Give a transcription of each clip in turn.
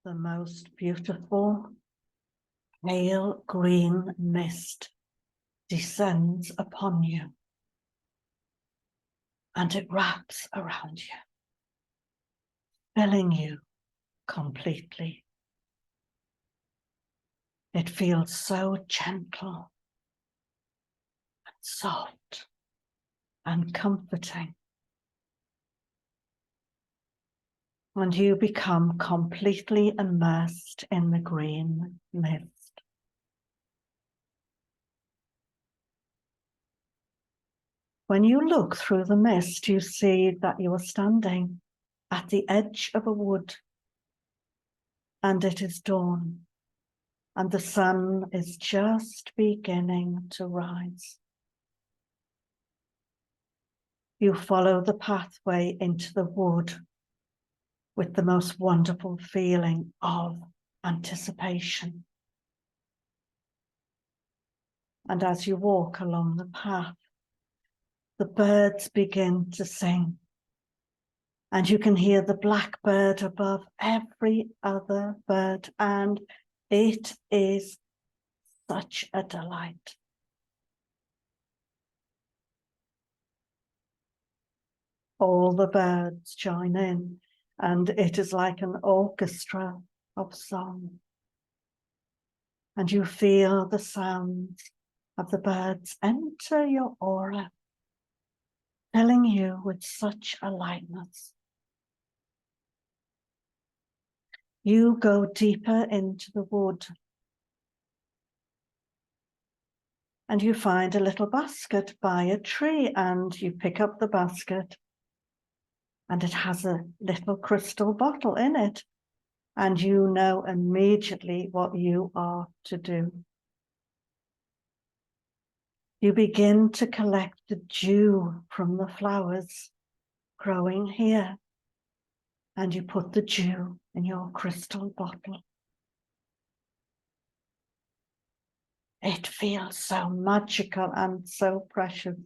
the most beautiful pale green mist descends upon you, and it wraps around you, filling you completely. It feels so gentle and soft and comforting. And you become completely immersed in the green mist. When you look through the mist, you see that you are standing at the edge of a wood, and it is dawn, and the sun is just beginning to rise. You follow the pathway into the wood with the most wonderful feeling of anticipation. And as you walk along the path, the birds begin to sing, and you can hear the blackbird above every other bird, and it is such a delight. All the birds join in, and it is like an orchestra of song. And you feel the sounds of the birds enter your aura, filling you with such a lightness. You go deeper into the wood, and you find a little basket by a tree, and you pick up the basket, and it has a little crystal bottle in it, and you know immediately what you are to do. You begin to collect the dew from the flowers growing here, and you put the dew in your crystal bottle. It feels so magical and so precious.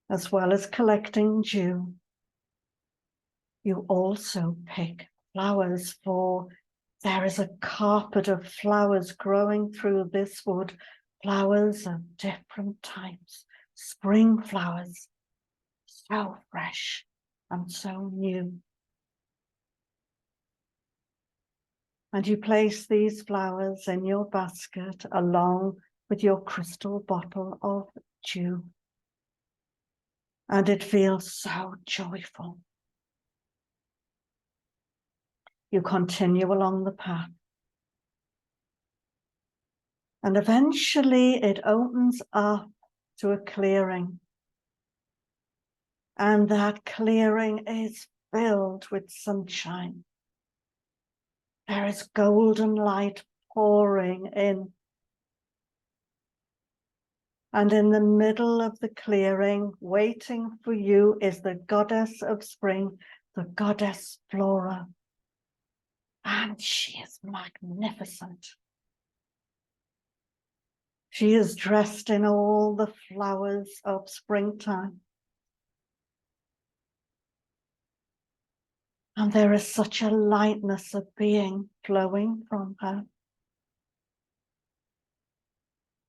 As well as collecting dew, you also pick flowers, for there is a carpet of flowers growing through this wood, flowers of different types, spring flowers, so fresh and so new. And you place these flowers in your basket along with your crystal bottle of dew. And it feels so joyful. You continue along the path. And eventually it opens up to a clearing. And that clearing is filled with sunshine. There is golden light pouring in. And in the middle of the clearing, waiting for you, is the goddess of spring, the goddess Flora. And she is magnificent. She is dressed in all the flowers of springtime. And there is such a lightness of being flowing from her.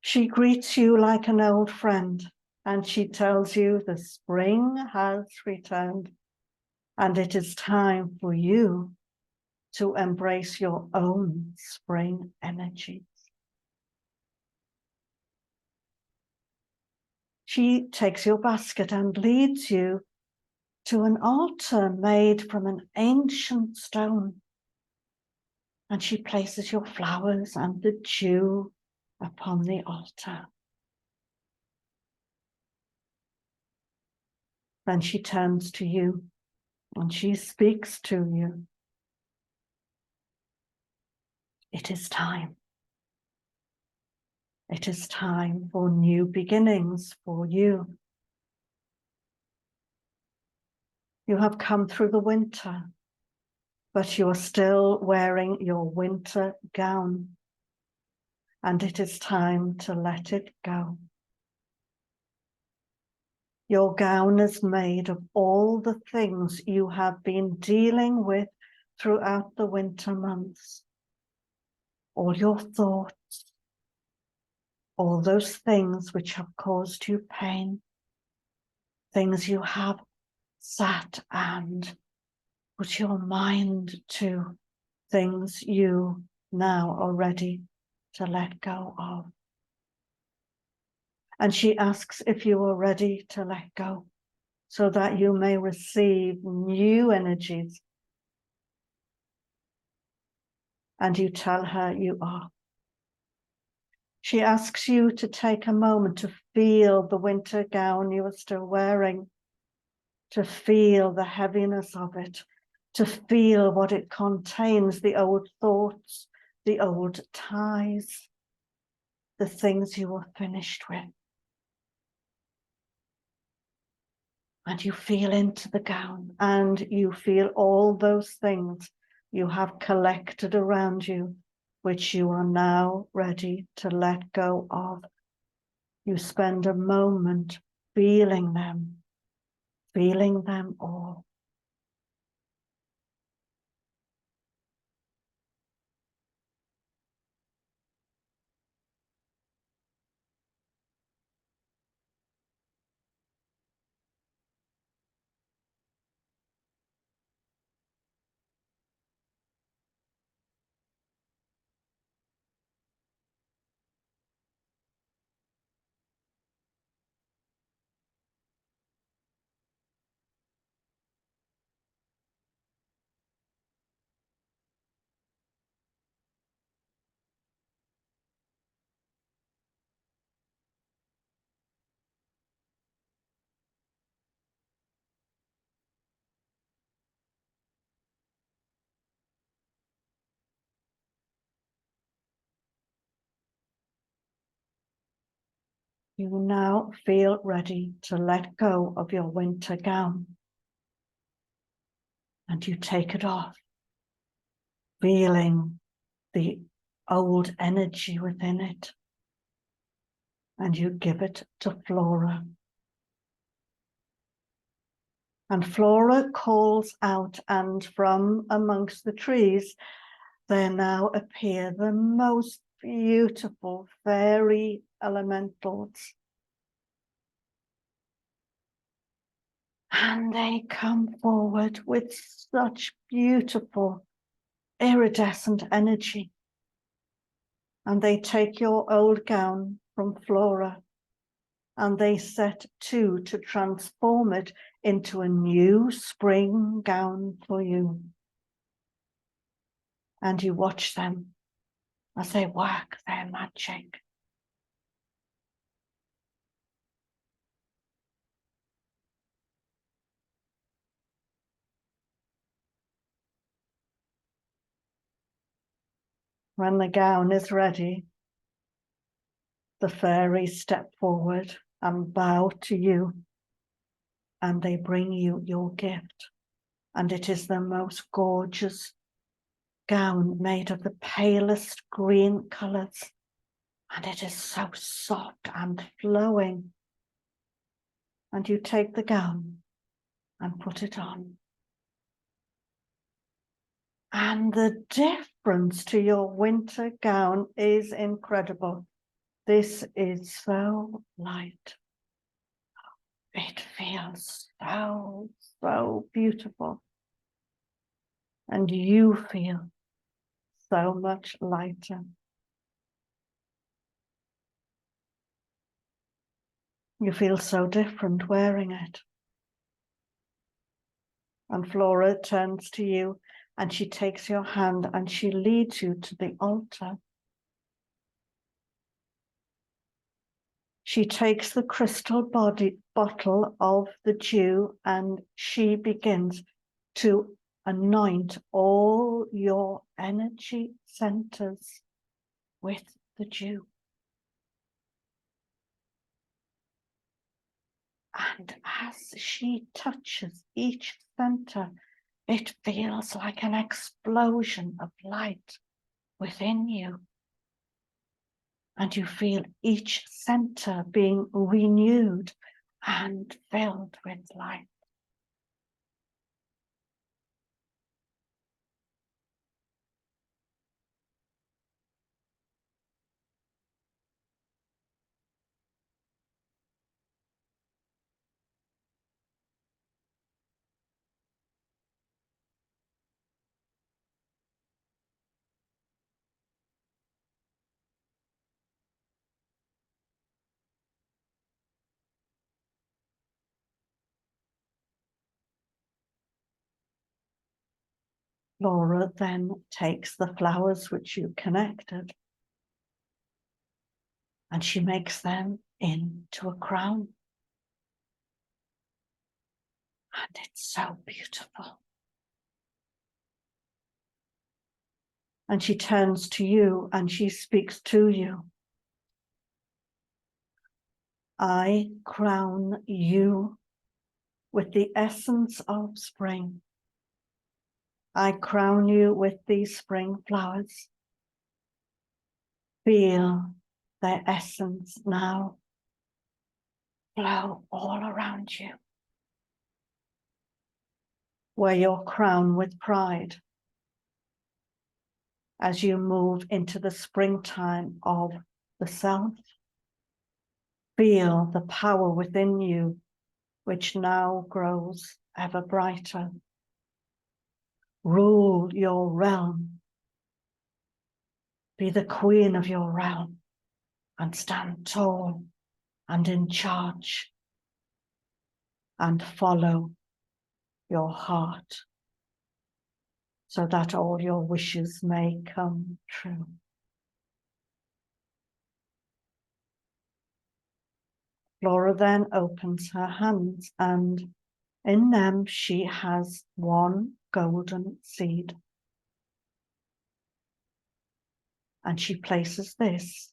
She greets you like an old friend, and she tells you the spring has returned, and it is time for you to embrace your own spring energies. She takes your basket and leads you to an altar made from an ancient stone. And she places your flowers and the dew upon the altar. Then she turns to you and she speaks to you. It is time. It is time for new beginnings for you. You have come through the winter, but you are still wearing your winter gown, and it is time to let it go. Your gown is made of all the things you have been dealing with throughout the winter months. All your thoughts, all those things which have caused you pain, things you have sat and put your mind to, things you now are ready to let go of. And she asks if you are ready to let go, so that you may receive new energies. And you tell her you are. She asks you to take a moment to feel the winter gown you are still wearing, to feel the heaviness of it, to feel what it contains, the old thoughts, the old ties, the things you were finished with. And you feel into the gown, and you feel all those things you have collected around you, which you are now ready to let go of. You spend a moment feeling them all. You now feel ready to let go of your winter gown. And you take it off, feeling the old energy within it. And you give it to Flora. And Flora calls out, and from amongst the trees, there now appear the most beautiful fairy elementals. And they come forward with such beautiful iridescent energy. And they take your old gown from Flora, and they set to transform it into a new spring gown for you. And you watch them as they work their magic. When the gown is ready, the fairies step forward and bow to you, and they bring you your gift. And it is the most gorgeous gown made of the palest green colours, and it is so soft and flowing. And you take the gown and put it on. And the difference to your winter gown is incredible. This is so light. It feels so beautiful. And you feel so much lighter. You feel so different wearing it. And Flora turns to you and she takes your hand and she leads you to the altar. She takes the crystal bottle of the dew and she begins to anoint all your energy centers with the dew. And as she touches each center, it feels like an explosion of light within you. And you feel each center being renewed and filled with light. Laura then takes the flowers which you connected and she makes them into a crown. And it's so beautiful. And she turns to you and she speaks to you. I crown you with the essence of spring. I crown you with these spring flowers. Feel their essence now flow all around you. Wear your crown with pride as you move into the springtime of the self. Feel the power within you, which now grows ever brighter. Rule your realm. Be the queen of your realm and stand tall and in charge and follow your heart so that all your wishes may come true. Laura then opens her hands and in them she has one golden seed. And she places this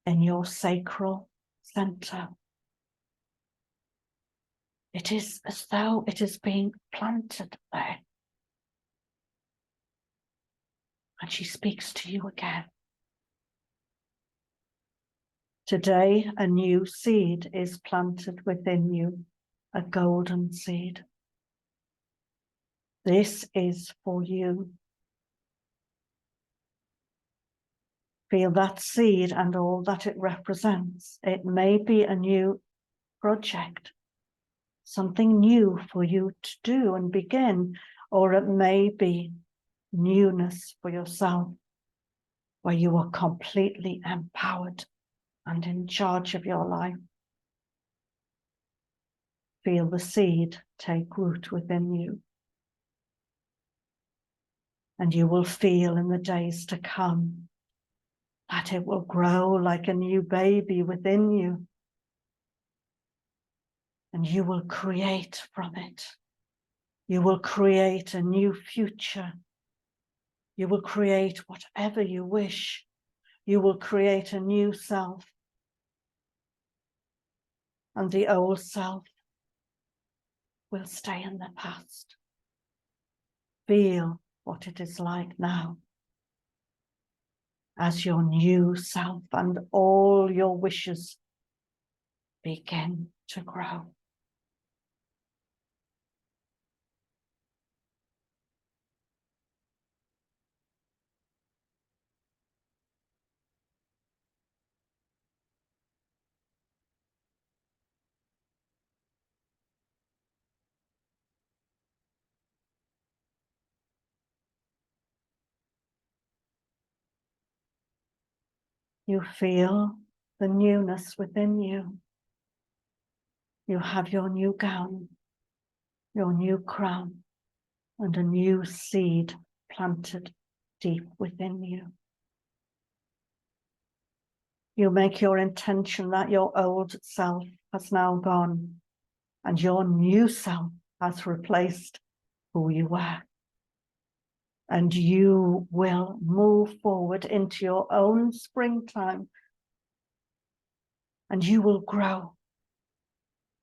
in your sacral center. It is as though it is being planted there. And she speaks to you again. Today, a new seed is planted within you, a golden seed. This is for you. Feel that seed and all that it represents. It may be a new project, something new for you to do and begin, or it may be newness for yourself, where you are completely empowered and in charge of your life. Feel the seed take root within you. And you will feel in the days to come that it will grow like a new baby within you. And you will create from it. You will create a new future. You will create whatever you wish. You will create a new self. And the old self will stay in the past. Feel what it is like now as your new self and all your wishes begin to grow. You feel the newness within you. You have your new gown, your new crown, and a new seed planted deep within you. You make your intention that your old self has now gone and your new self has replaced who you were. And you will move forward into your own springtime and you will grow.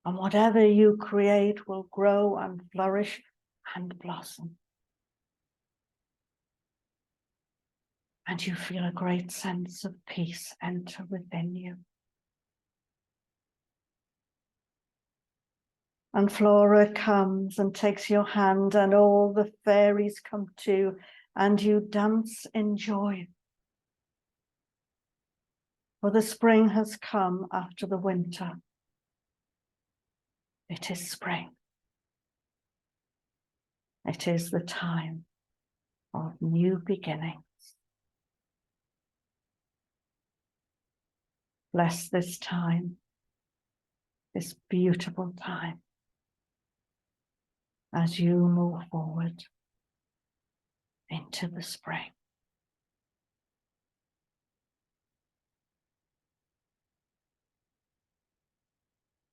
And whatever you create will grow and flourish and blossom. And you feel a great sense of peace enter within you. And Flora comes and takes your hand, and all the fairies come too, and you dance in joy. For the spring has come after the winter. It is spring. It is the time of new beginnings. Bless this time, this beautiful time, as you move forward into the spring.